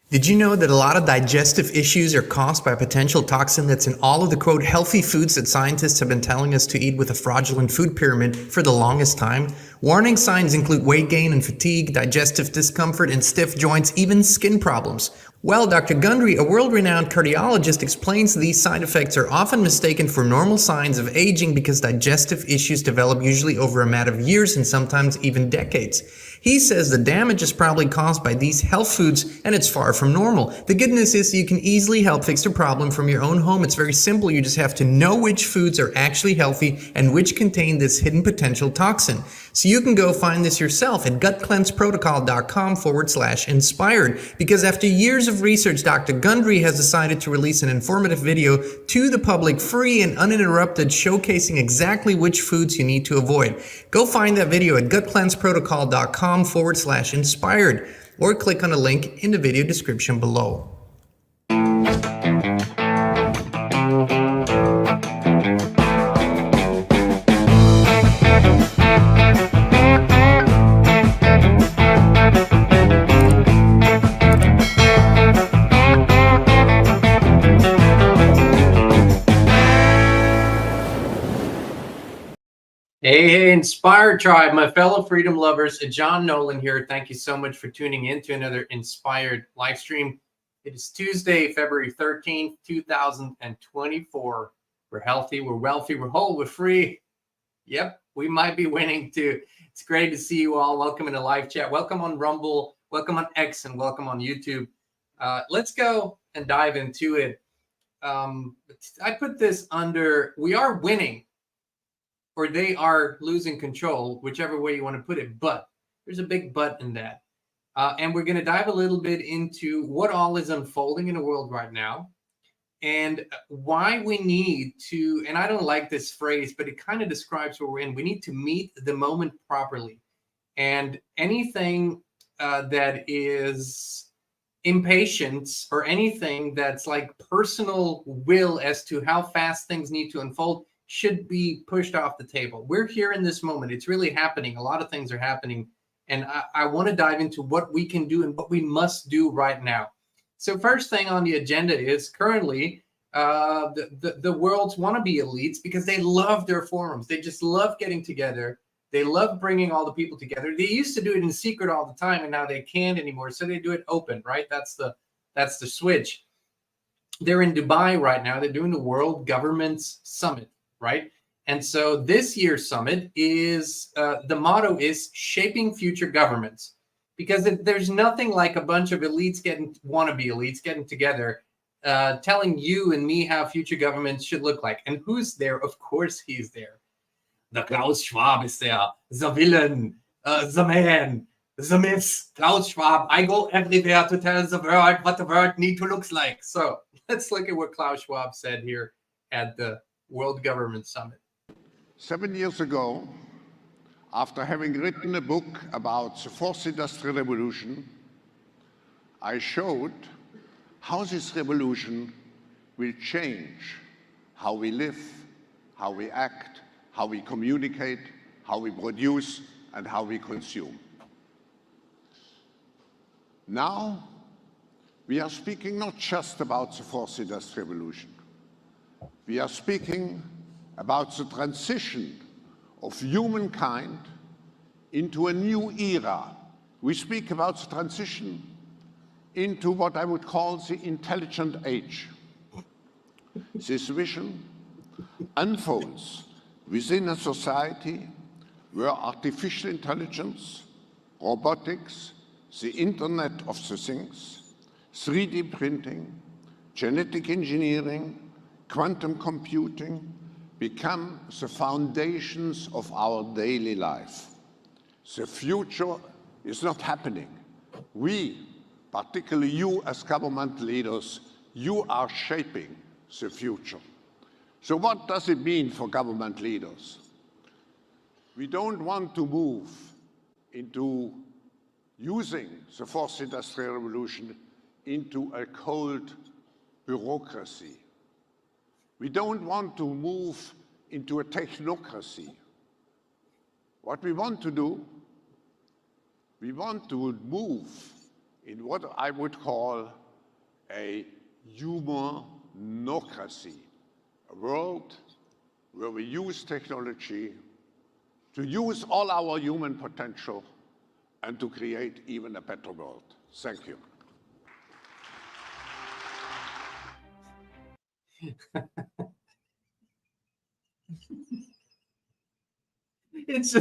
Did you know that a lot of digestive issues are caused by a potential toxin that's in all of the quote healthy foods that scientists have been telling us to eat with a fraudulent food pyramid for the longest time? Warning signs include weight gain and fatigue, digestive discomfort and stiff joints, even skin problems. Well, Dr. Gundry, a world-renowned cardiologist, explains these side effects are often mistaken for normal signs of aging because digestive issues develop usually over a matter of years and sometimes even decades. He says the damage is probably caused by these health foods and it's far from normal. The good news is you can easily help fix the problem from your own home. It's very simple. You just have to know which foods are actually healthy and which contain this hidden potential toxin. So you can go find this yourself at gutcleanseprotocol.com/inspired, because after years of research, Dr. Gundry has decided to release an informative video to the public, free and uninterrupted, showcasing exactly which foods you need to avoid. Go find that video at gutcleanseprotocol.com/inspired or click on the link in the video description below. Hey, Inspired Tribe, my fellow freedom lovers, John Nolan here. Thank you so much for tuning in to another Inspired live stream. It is Tuesday, February 13th, 2024. We're healthy, we're wealthy, we're whole, we're free. Yep, we might be winning too. It's great to see you all. Welcome in the live chat. Welcome on Rumble, welcome on X, and welcome on YouTube. Let's go and dive into it. I put this under, we are winning, or they are losing control, whichever way you want to put it. But there's a big but in that. And we're going to dive a little bit into what all is unfolding in the world right now and why we need to, and I don't like this phrase, but it kind of describes what we're in. We need to meet the moment properly. And anything that is impatience or anything that's like personal will as to how fast things need to unfold should be pushed off the table. We're here in this moment. It's really happening. A lot of things are happening. And I want to dive into what we can do and what we must do right now. So first thing on the agenda is currently the world's wannabe elites, because they love their forums. They just love getting together. They love bringing all the people together. They used to do it in secret all the time, and now they can't anymore. So they do it open, right? That's the switch. They're in Dubai right now. They're doing the World Governments Summit. Right. And so this year's summit is the motto is shaping future governments, because there's nothing like a bunch of elites wannabe elites getting together, telling you and me how future governments should look like. And who's there? Of course, he's there. The Klaus Schwab is there. The villain, the man, the myth, Klaus Schwab. I go everywhere to tell the world what the world need to look like. So let's look at what Klaus Schwab said here at the World Government Summit. 7 years ago, after having written a book about the fourth industrial revolution, I showed how this revolution will change how we live, how we act, how we communicate, how we produce, and how we consume. Now, we are speaking not just about the fourth industrial revolution. We are speaking about the transition of humankind into a new era. We speak about the transition into what I would call the intelligent age. This vision unfolds within a society where artificial intelligence, robotics, the Internet of the Things, 3D printing, genetic engineering, quantum computing become the foundations of our daily life. The future is not happening. We, particularly you as government leaders, you are shaping the future. So what does it mean for government leaders? We don't want to move into using the fourth industrial revolution into a cold bureaucracy. We don't want to move into a technocracy. What we want to do, we want to move in what I would call a humanocracy, a world where we use technology to use all our human potential and to create even a better world. Thank you. It's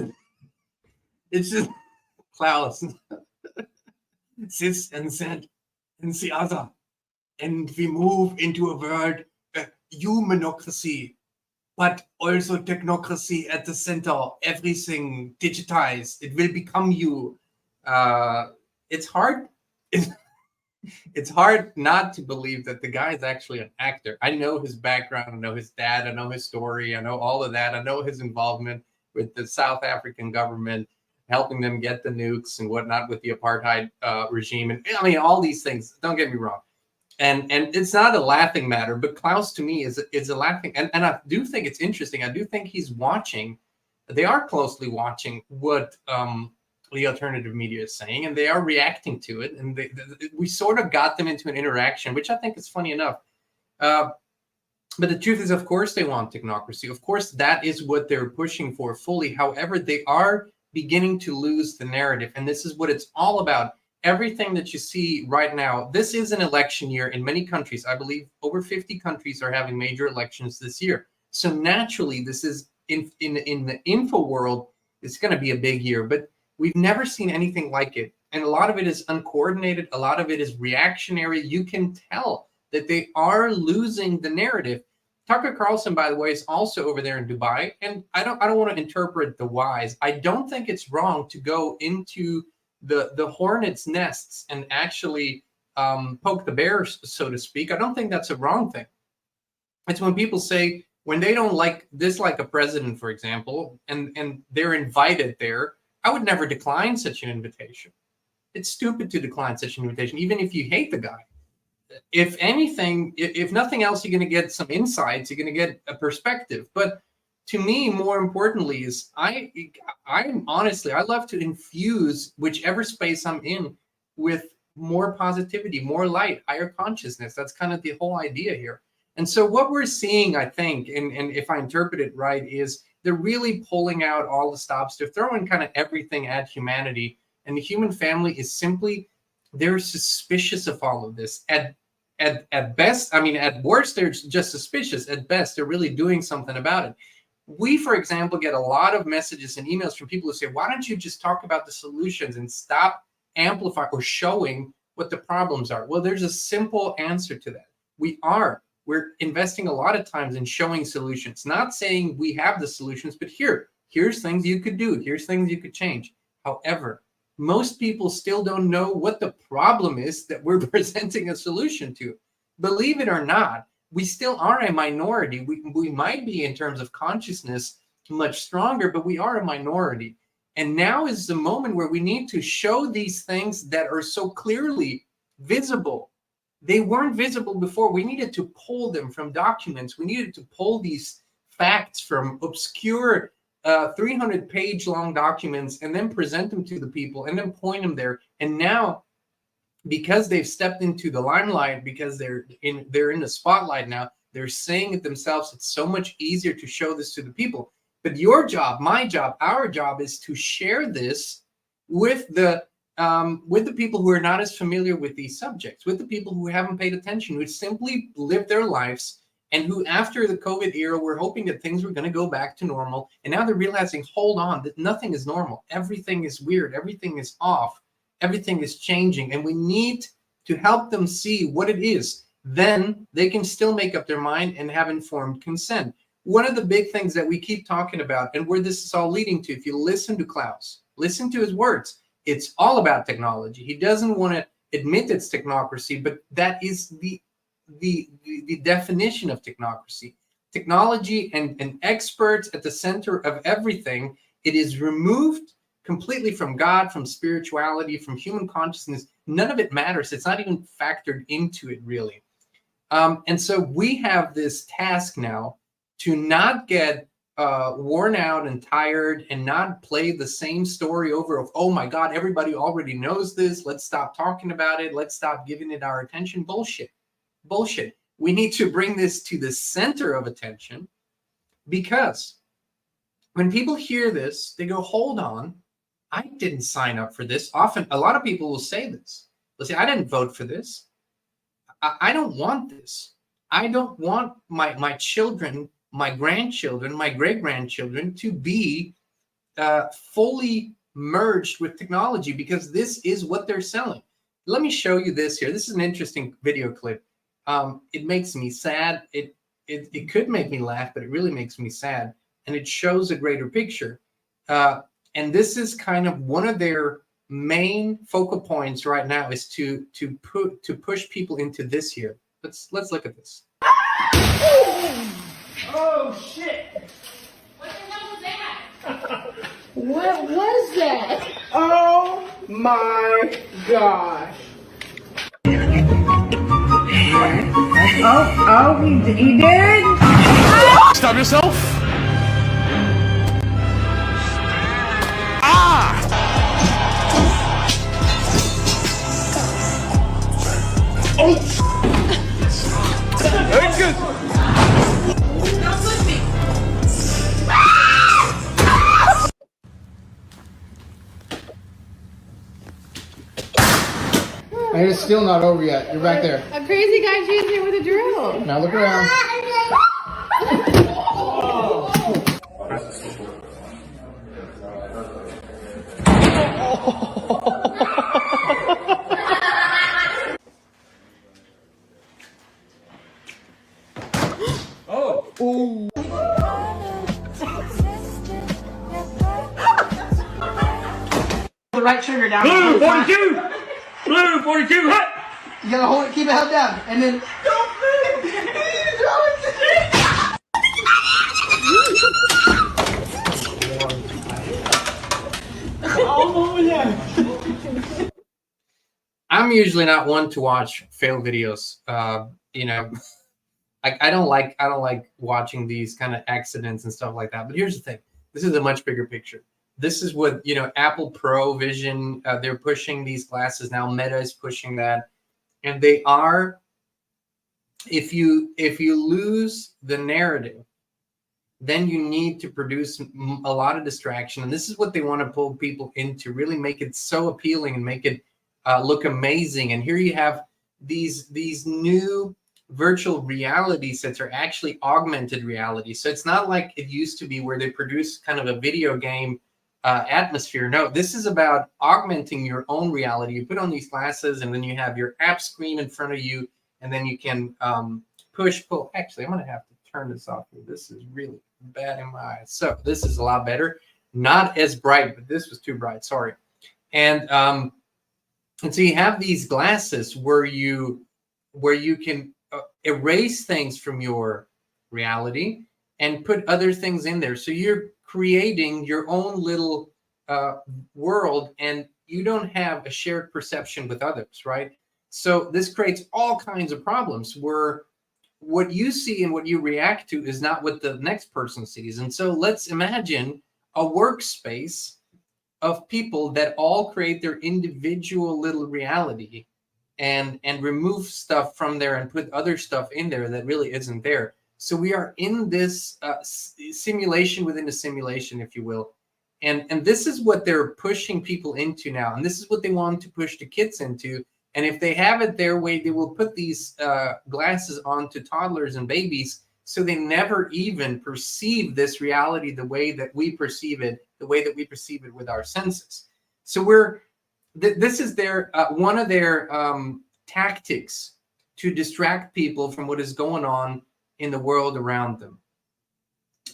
just Klaus sits and said, and the other, and we move into a world, humanocracy, but also technocracy at the center, everything digitized. It will become you. It's hard. It's hard not to believe that the guy is actually an actor. I know his background. I know his dad. I know his story. I know all of that. I know his involvement with the South African government, helping them get the nukes and whatnot with the apartheid regime. And I mean, all these things, don't get me wrong. And it's not a laughing matter, but Klaus to me is a laughing. And I do think it's interesting. I do think he's watching. They are closely watching what the alternative media is saying, and they are reacting to it. And we sort of got them into an interaction, which I think is funny enough. But the truth is, of course, they want technocracy. Of course, that is what they're pushing for fully. However, they are beginning to lose the narrative. And this is what it's all about. Everything that you see right now, this is an election year in many countries. I believe over 50 countries are having major elections this year. So naturally, this is in the info world, it's going to be a big year. But we've never seen anything like it. And a lot of it is uncoordinated. A lot of it is reactionary. You can tell that they are losing the narrative. Tucker Carlson, by the way, is also over there in Dubai. And I don't want to interpret the whys. I don't think it's wrong to go into the hornet's nests and actually poke the bear, so to speak. I don't think that's a wrong thing. It's when people say, when they don't dislike a president, for example, and they're invited there, I would never decline such an invitation. It's stupid to decline such an invitation, even if you hate the guy. If anything, if nothing else, you're going to get some insights. You're going to get a perspective. But to me, more importantly, is I honestly, I love to infuse whichever space I'm in with more positivity, more light, higher consciousness. That's kind of the whole idea here. And so what we're seeing, I think, and if I interpret it right, is they're really pulling out all the stops. They're throwing kind of everything at humanity. And the human family is simply, they're suspicious of all of this. At best, I mean, at worst, they're just suspicious. At best, they're really doing something about it. We, for example, get a lot of messages and emails from people who say, why don't you just talk about the solutions and stop amplifying or showing what the problems are? Well, there's a simple answer to that. We're investing a lot of times in showing solutions, not saying we have the solutions, but here's things you could do. Here's things you could change. However, most people still don't know what the problem is that we're presenting a solution to. Believe it or not, we still are a minority. We might be, in terms of consciousness, much stronger, but we are a minority. And now is the moment where we need to show these things that are so clearly visible. They weren't visible before. We needed to pull them from documents. We needed to pull these facts from obscure 300-page long documents and then present them to the people and then point them there. And now, because they've stepped into the limelight, because they're in the spotlight now, they're saying it themselves. It's so much easier to show this to the people. But your job, my job, our job is to share this with the people who are not as familiar with these subjects, with the people who haven't paid attention, who simply live their lives, and who, after the COVID era, were hoping that things were going to go back to normal. And now they're realizing, hold on, that nothing is normal. Everything is weird. Everything is off. Everything is changing. And we need to help them see what it is. Then they can still make up their mind and have informed consent. One of the big things that we keep talking about, and where this is all leading to, if you listen to Klaus, listen to his words, it's all about technology. He doesn't want to admit it's technocracy, but that is the definition of technocracy. Technology and experts at the center of everything. It is removed completely from God, from spirituality, from human consciousness. None of it matters. It's not even factored into it, really. And so we have this task now to not get worn out and tired and not play the same story over of, oh my God, everybody already knows this. Let's stop talking about it. Let's stop giving it our attention. Bullshit. Bullshit. We need to bring this to the center of attention, because when people hear this, they go, hold on, I didn't sign up for this. Often, a lot of people will say this. They'll say, I didn't vote for this. I don't want this. I don't want my children, my grandchildren, my great-grandchildren to be fully merged with technology, because this is what they're selling. Let me show you this here. This is an interesting video clip. It makes me sad. It could make me laugh, but it really makes me sad. And it shows a greater picture. And this is kind of one of their main focal points right now, is to push people into this here. Let's look at this. Oh shit! What the hell was that? What was that? Oh my gosh! Oh, he did? Stop yourself! Very good. Don't push me. And it's still not over yet. You're back there. A crazy guy chasing me with a drill. Now look around. The right trigger down. Blue 42! Blue 42! Hut! You gotta hold it, keep it held down, and then. I'm usually not one to watch fail videos. You know, I don't like watching these kind of accidents and stuff like that. But here's the thing: this is a much bigger picture. This is what, you know, Apple Pro Vision, they're pushing these glasses now. Meta is pushing that, and they are. If you lose the narrative, then you need to produce a lot of distraction, and this is what they want to pull people into. Really make it so appealing and make it look amazing. And here you have these new virtual reality sets are actually augmented reality. So it's not like it used to be where they produce kind of a video game atmosphere. No, this is about augmenting your own reality. You put on these glasses, and then you have your app screen in front of you, and then you can push, pull. Actually, I'm going to have to turn this off here. This is really bad in my eyes. So this is a lot better. Not as bright, but this was too bright. Sorry. And so you have these glasses where you can erase things from your reality and put other things in there. So you're creating your own little world, and you don't have a shared perception with others, right? So this creates all kinds of problems where what you see and what you react to is not what the next person sees. And so let's imagine a workspace of people that all create their individual little reality and remove stuff from there and put other stuff in there that really isn't there. So we are in this simulation within a simulation, if you will. And this is what they're pushing people into now. And this is what they want to push the kids into. And if they have it their way, they will put these glasses on to toddlers and babies, so they never even perceive this reality the way that we perceive it, the way that we perceive it with our senses. So this is their one of their tactics to distract people from what is going on in the world around them.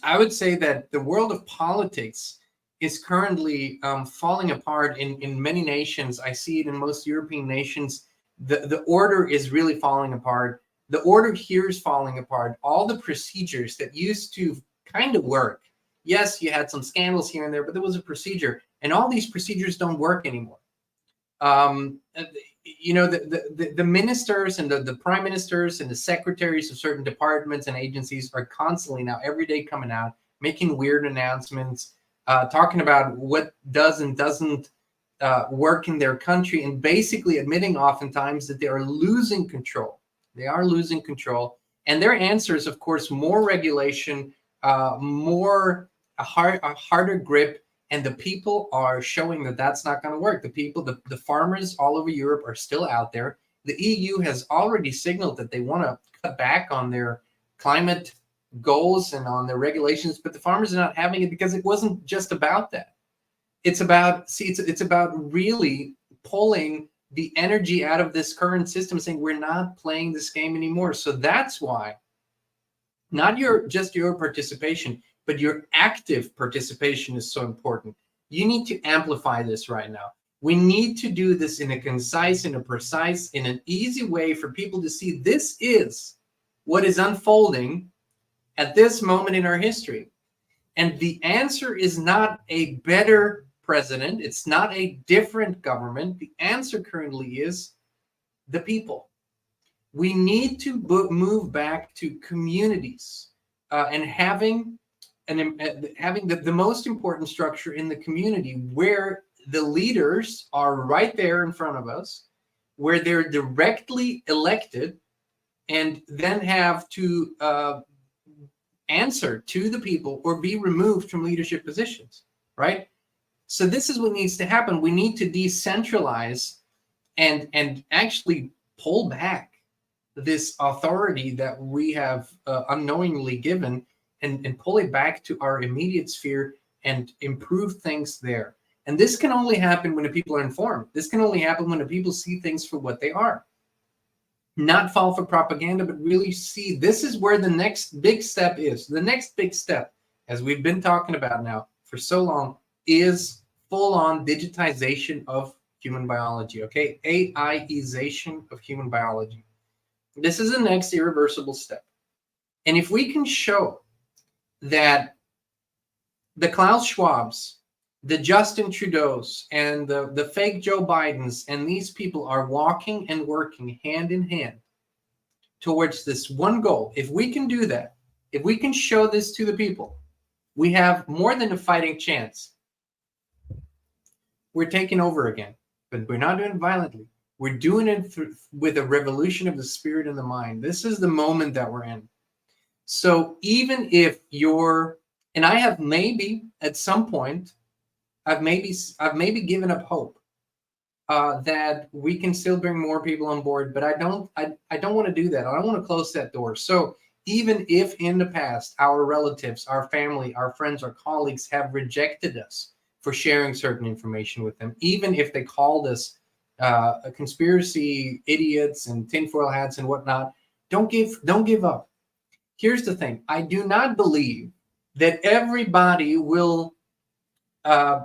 I would say that the world of politics is currently falling apart in many nations. I see it in most European nations. The order is really falling apart. The order here is falling apart. All the procedures that used to kind of work. Yes, you had some scandals here and there, but there was a procedure, and all these procedures don't work anymore. You know, the ministers and the prime ministers and the secretaries of certain departments and agencies are constantly now every day coming out making weird announcements, talking about what does and doesn't work in their country, and basically admitting oftentimes that they are losing control. They are losing control. And their answer is, of course, more regulation, a harder grip. And the people are showing that that's not going to work. The people, the farmers all over Europe are still out there. The EU has already signaled that they want to cut back on their climate goals and on their regulations, but the farmers are not having it because it wasn't just about that. It's about, it's about really pulling the energy out of this current system, saying we're not playing this game anymore. So that's why not just your participation, but your active participation is so important. You need to amplify this right now. We need to do this in a concise, in a precise, in an easy way for people to see this is what is unfolding at this moment in our history. And the answer is not a better president. It's not a different government. The answer currently is the people. We need to move back to communities and having the most important structure in the community, where the leaders are right there in front of us, where they're directly elected and then have to answer to the people or be removed from leadership positions, right? So this is what needs to happen. We need to decentralize and actually pull back this authority that we have unknowingly given, and pull it back to our immediate sphere and improve things there. And this can only happen when the people are informed. This can only happen when the people see things for what they are. Not fall for propaganda, but really see this is where the next big step is. The next big step, as we've been talking about now for so long, is full-on digitization of human biology, okay? AIization of human biology. This is the next irreversible step. And if we can show that the Klaus Schwabs, the Justin Trudeaus, and the fake Joe Bidens, and these people are walking and working hand in hand towards this one goal, if we can do that, if we can show this to the people, we have more than a fighting chance. We're taking over again, but we're not doing it violently. We're doing it with a revolution of the spirit and the mind. This is the moment that we're in. So even if you're, and I have maybe at some point, I've maybe given up hope that we can still bring more people on board, but I don't want to do that. I don't want to close that door. So even if in the past our relatives, our family, our friends, our colleagues have rejected us for sharing certain information with them, even if they called us a conspiracy idiots and tinfoil hats and whatnot, don't give up. Here's the thing. I do not believe that everybody will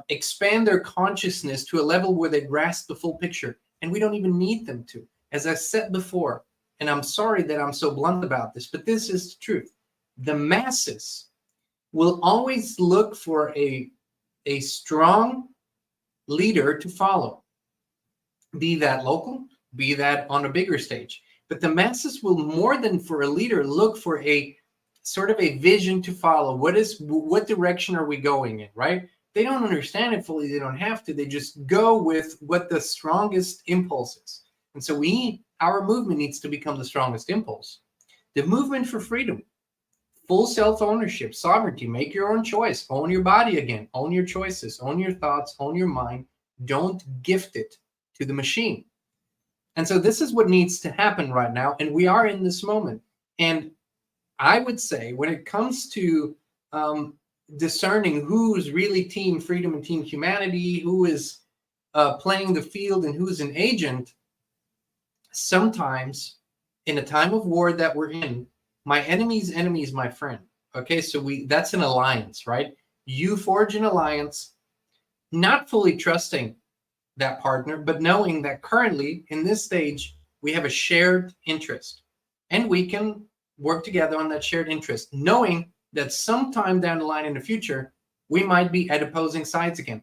expand their consciousness to a level where they grasp the full picture. And we don't even need them to. As I said before, and I'm sorry that I'm so blunt about this, but this is the truth. The masses will always look for a strong leader to follow, be that local, be that on a bigger stage. But the masses will, more than for a leader, look for a sort of a vision to follow. What direction are we going in, right? They don't understand it fully. They don't have to. They just go with what the strongest impulse is. And so our movement needs to become the strongest impulse. The movement for freedom, full self-ownership, sovereignty, make your own choice, own your body again, own your choices, own your thoughts, own your mind. Don't gift it to the machine. And so this is what needs to happen right now. And we are in this moment. And I would say when it comes to discerning who's really team freedom and team humanity, who is playing the field and who's an agent, sometimes in a time of war that we're in, my enemy's enemy is my friend. Okay, so that's an alliance, right? You forge an alliance, not fully trusting that partner, but knowing that currently in this stage, we have a shared interest and we can work together on that shared interest, knowing that sometime down the line in the future, we might be at opposing sides again.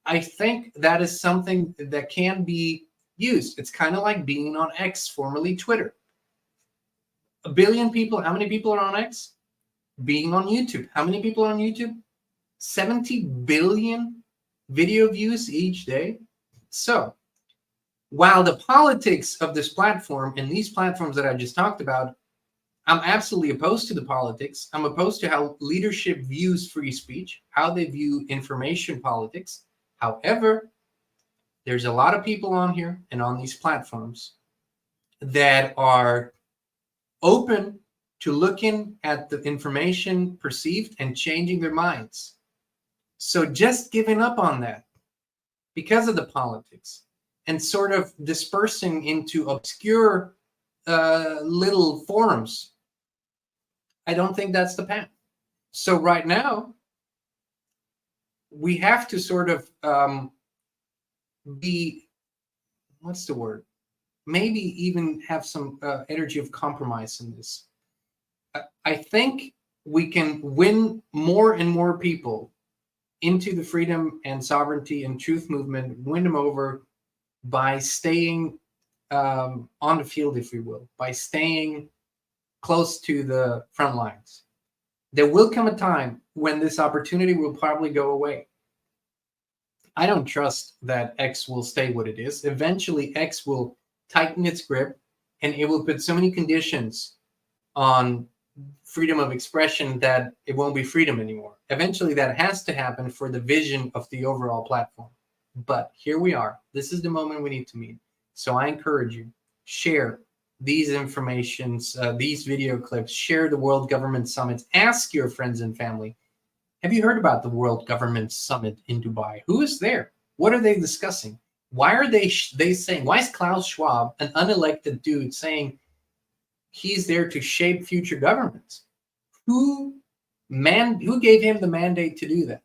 I think that is something that can be used. It's kind of like being on X, formerly Twitter. 1 billion people, how many people are on X? being on YouTube. How many people are on YouTube? 70 billion video views each day. So while the politics of this platform and these platforms that I just talked about, I'm absolutely opposed to the politics. I'm opposed to how leadership views free speech, how they view information politics. However, there's a lot of people on here and on these platforms that are open to looking at the information perceived and changing their minds. So just giving up on that because of the politics and sort of dispersing into obscure little forums, I don't think that's the path. So right now, we have to sort of be, what's the word? Maybe even have some energy of compromise in this. I think we can win more and more people into the freedom and sovereignty and truth movement, win them over by staying on the field, if we will, by staying close to the front lines. There will come a time when this opportunity will probably go away. I don't trust that X will stay what it is. Eventually, X will tighten its grip, and it will put so many conditions on freedom of expression that it won't be freedom anymore. Eventually, that has to happen for the vision of the overall platform. But here we are. This is the moment we need to meet. So I encourage you, share these informations, these video clips, share the World Government Summits, ask your friends and family, have you heard about the World Government Summit in Dubai? Who is there? What are they discussing? Why are they saying, why is Klaus Schwab, an unelected dude, saying he's there to shape future governments? Who gave him the mandate to do that?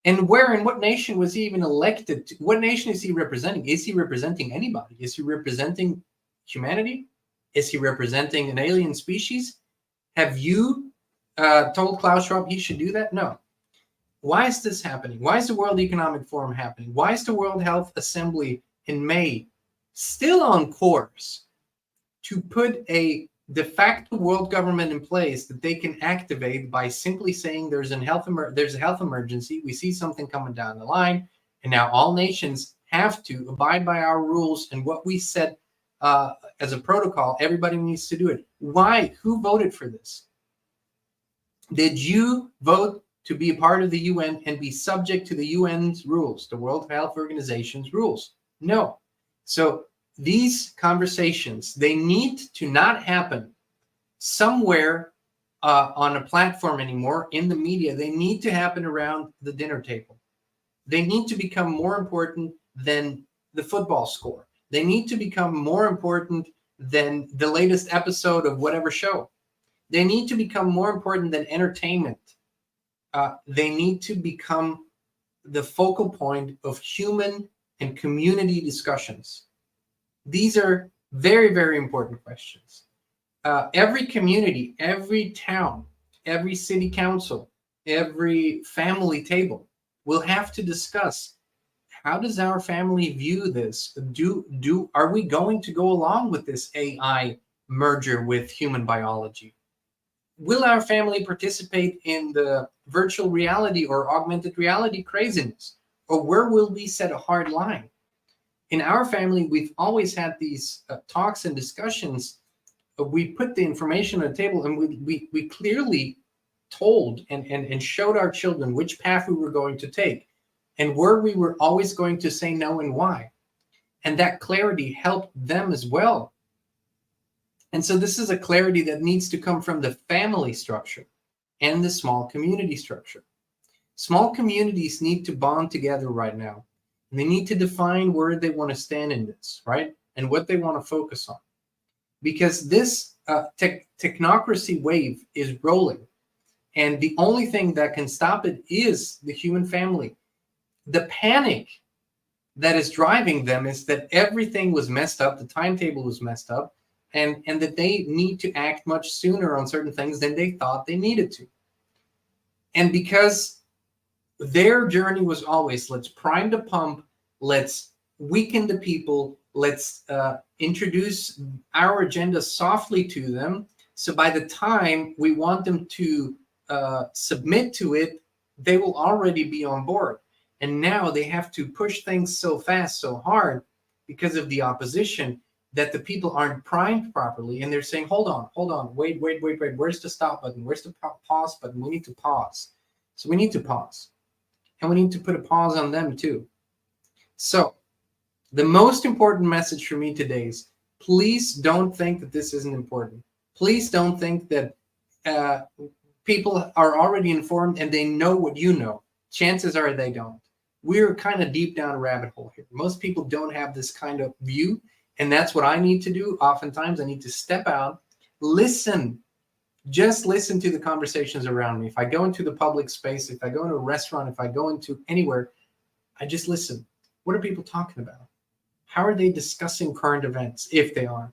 And where and what nation was he even elected to? What nation is he representing? Is he representing anybody? Is he representing humanity? Is he representing an alien species? Have you told Klaus Schwab he should do that? No. Why is this happening? Why is the World Economic Forum happening? Why is the World Health Assembly in May still on course to put a de facto world government in place that they can activate by simply saying there's a health emergency, we see something coming down the line, and now all nations have to abide by our rules and what we set as a protocol. Everybody needs to do it. Why? Who voted for this? Did you vote to be a part of the UN and be subject to the UN's rules, the World Health Organization's rules? No. So these conversations, they need to not happen somewhere on a platform anymore, in the media. They need to happen around the dinner table. They need to become more important than the football score. They need to become more important than the latest episode of whatever show. They need to become more important than entertainment. They need to become the focal point of human and community discussions. These are very, very important questions. Every community, every town, every city council, every family table will have to discuss, how does our family view this? Are we going to go along with this AI merger with human biology? Will our family participate in the virtual reality or augmented reality craziness? Or where will we set a hard line? In our family, we've always had these talks and discussions. We put the information on the table, and we clearly told and showed our children which path we were going to take and where we were always going to say no and why. And that clarity helped them as well. And so this is a clarity that needs to come from the family structure and the small community structure. Small communities need to bond together right now. And they need to define where they want to stand in this, right? And what they want to focus on. Because this technocracy wave is rolling. And the only thing that can stop it is the human family. The panic that is driving them is that everything was messed up, the timetable was messed up, and that they need to act much sooner on certain things than they thought they needed to. And because their journey was always, let's prime the pump, let's weaken the people, let's introduce our agenda softly to them So by the time we want them to submit to it, they will already be on board. And now they have to push things so fast, so hard because of the opposition that the people aren't primed properly. And they're saying, hold on, wait. Where's the stop button? Where's the pause button? We need to pause. So we need to pause. And we need to put a pause on them too. So the most important message for me today is, please don't think that this isn't important. Please don't think that people are already informed and they know what you know. Chances are they don't. We're kind of deep down a rabbit hole here. Most people don't have this kind of view, and that's what I need to do. Oftentimes I need to step out, listen, just listen to the conversations around me. If I go into the public space, if I go into a restaurant, if I go into anywhere, I just listen. What are people talking about? How are they discussing current events, if they are?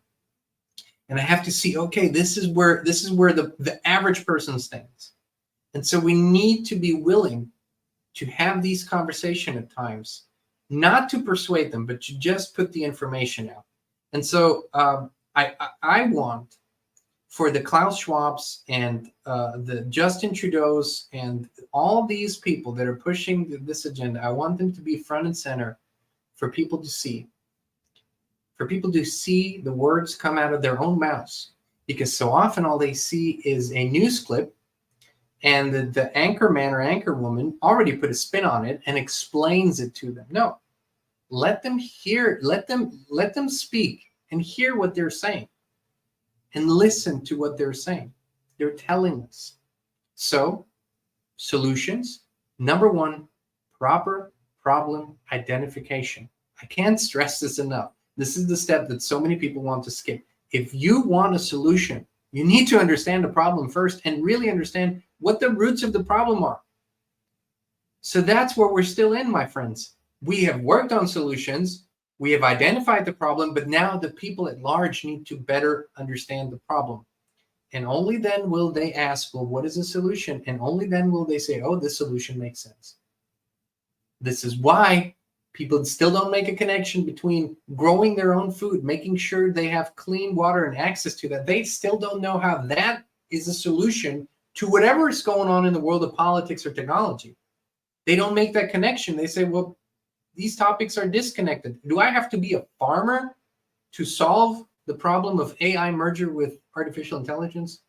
And I have to see, okay, this is where the average person stands. And so we need to be willing to have these conversations at times, not to persuade them, but to just put the information out. And so I want for the Klaus Schwabs and the Justin Trudeau's and all these people that are pushing this agenda, I want them to be front and center for people to see. For people to see the words come out of their own mouths. Because so often all they see is a news clip, and the anchor man or anchor woman already put a spin on it and explains it to them. No, let them hear, let them speak and hear what they're saying and listen to what they're saying. They're telling us. So solutions, number one, proper problem identification. I can't stress this enough. This is the step that so many people want to skip. If you want a solution, you need to understand the problem first and really understand what the roots of the problem are. So that's where we're still in, my friends. We have worked on solutions. We have identified the problem, but now the people at large need to better understand the problem. And only then will they ask, well, what is the solution? And only then will they say, oh, this solution makes sense. This is why people still don't make a connection between growing their own food, making sure they have clean water and access to that. They still don't know how that is a solution to whatever is going on in the world of politics or technology. They don't make that connection. They say, well, these topics are disconnected. Do I have to be a farmer to solve the problem of AI merger with artificial intelligence?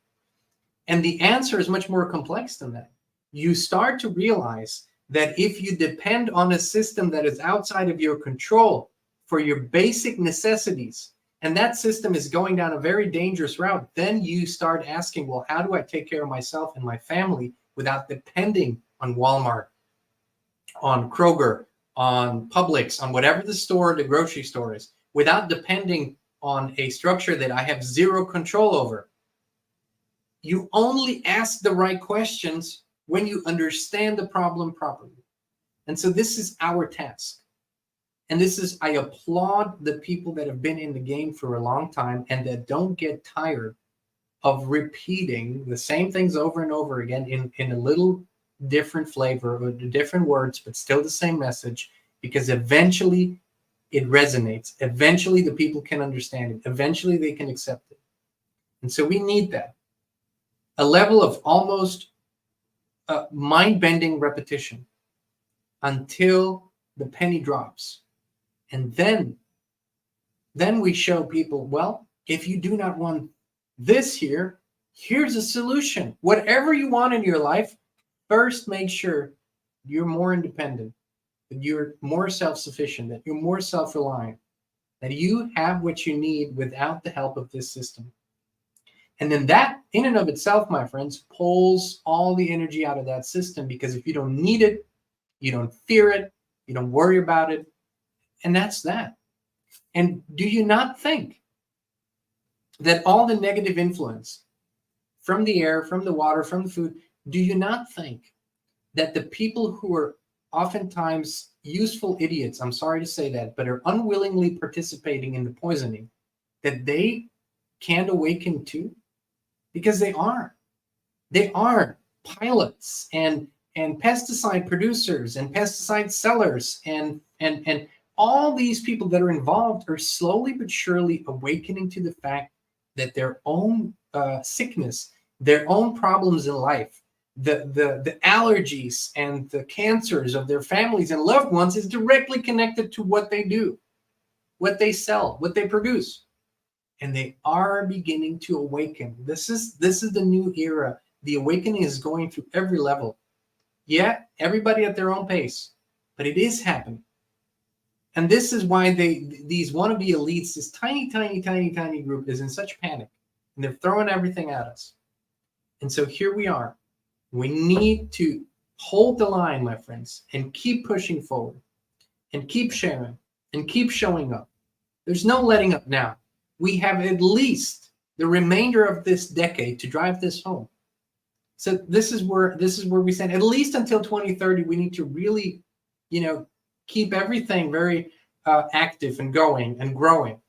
And the answer is much more complex than that. You start to realize that if you depend on a system that is outside of your control for your basic necessities, and that system is going down a very dangerous route, then you start asking, well, how do I take care of myself and my family without depending on Walmart, on Kroger, on Publix, on whatever the store, the grocery store is, without depending on a structure that I have zero control over? You only ask the right questions when you understand the problem properly. And so this is our task. And this is, I applaud the people that have been in the game for a long time and that don't get tired of repeating the same things over and over again in a little different flavor or different words, but still the same message, because eventually it resonates. Eventually the people can understand it. Eventually they can accept it. And so we need that. A level of almost mind-bending repetition until the penny drops. And then we show people, well, if you do not want this here, here's a solution. Whatever you want in your life, first make sure you're more independent, that you're more self-sufficient, that you're more self-reliant, that you have what you need without the help of this system. And then that, in and of itself, my friends, pulls all the energy out of that system, because if you don't need it, you don't fear it, you don't worry about it, and that's that. And do you not think that all the negative influence from the air, from the water, from the food, do you not think that the people who are oftentimes useful idiots, I'm sorry to say that, but are unwillingly participating in the poisoning, that they can't awaken too? Because they are. They are pilots and pesticide producers and pesticide sellers and all these people that are involved are slowly but surely awakening to the fact that their own sickness, their own problems in life, the allergies and the cancers of their families and loved ones is directly connected to what they do, what they sell, what they produce. And they are beginning to awaken. This is the new era. The awakening is going through every level. Yeah, everybody at their own pace, but it is happening. And this is why these wannabe elites, this tiny group is in such panic, and they're throwing everything at us. And so here we are. We need to hold the line, my friends, and keep pushing forward, and keep sharing, and keep showing up. There's no letting up now. We have at least the remainder of this decade to drive this home. So this is where we stand. At least until 2030, we need to really, keep everything very active and going and growing.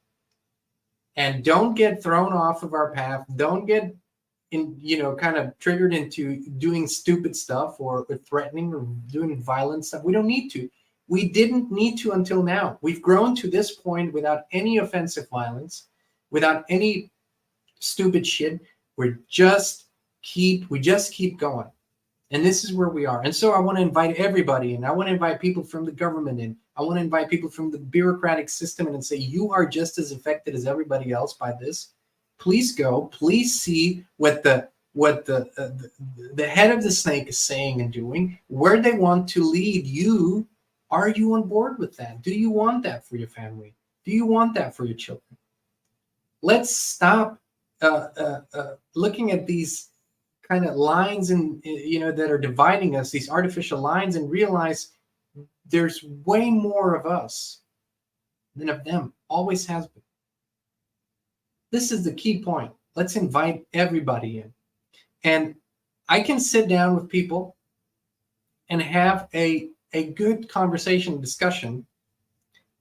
And don't get thrown off of our path. Don't get kind of triggered into doing stupid stuff or threatening or doing violent stuff. We don't need to. We didn't need to until now. We've grown to this point without any offensive violence, without any stupid shit. We just keep going. And this is where we are. And so I want to invite everybody in. I want to invite people from the government in. I want to invite people from the bureaucratic system in and say, you are just as affected as everybody else by this. Please go. Please see what the head of the snake is saying and doing, where they want to lead you. Are you on board with that? Do you want that for your family? Do you want that for your children? Let's stop looking at these kind of lines and that are dividing us, these artificial lines, and realize there's way more of us than of them. Always has been. This is the key point. Let's invite everybody in. And I can sit down with people and have a good conversation, discussion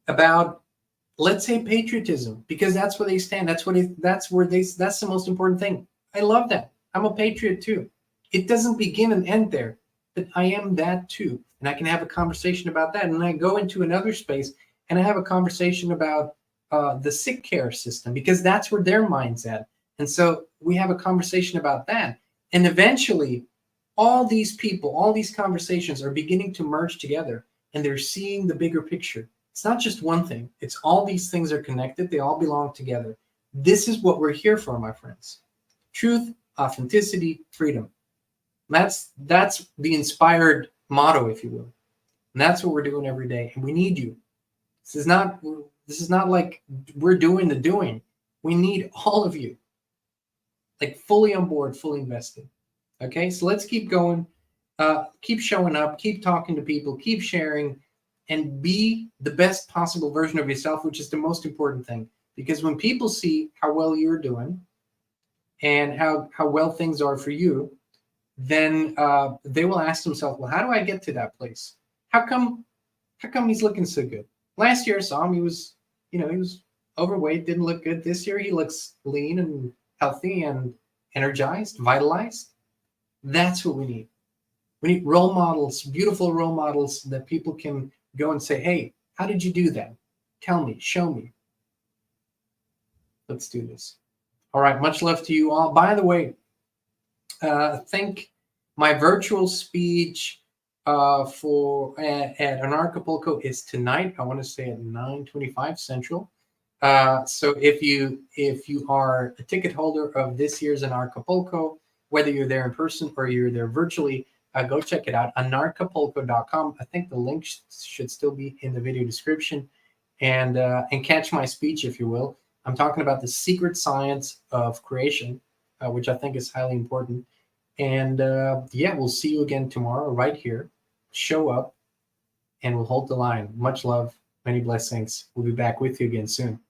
about, let's say, patriotism, because that's where they stand. That's the most important thing. I love that. I'm a patriot too. It doesn't begin and end there, but I am that too. And I can have a conversation about that. And I go into another space and I have a conversation about the sick care system, because that's where their mind's at. And so we have a conversation about that. And eventually, all these people, all these conversations are beginning to merge together, and they're seeing the bigger picture. It's not just one thing. It's all these things are connected. They all belong together. This is what we're here for, my friends. Truth, authenticity, freedom. That's the inspired motto, if you will. And that's what we're doing every day. And we need you. This is not like we're doing the doing. We need all of you, like fully on board, fully invested. Okay, so let's keep going, keep showing up, keep talking to people, keep sharing, and be the best possible version of yourself, which is the most important thing. Because when people see how well you're doing and how well things are for you, then they will ask themselves, well, how do I get to that place? How come he's looking so good? Last year I saw him, he was overweight, didn't look good. This year he looks lean and healthy and energized, vitalized. That's what we need. We need role models, beautiful role models that people can go and say, hey, how did you do that? Tell me, show me. Let's do this. All right, much love to you all. By the way, I think my virtual speech for at Anarchapulco is tonight. I want to say at 9:25 Central. So if you are a ticket holder of this year's Anarchapulco, whether you're there in person or you're there virtually, go check it out, anarchapulco.com. I think the link should still be in the video description, and catch my speech, if you will. I'm talking about the secret science of creation, which I think is highly important. And yeah, we'll see you again tomorrow right here. Show up, and we'll hold the line. Much love, many blessings. We'll be back with you again soon.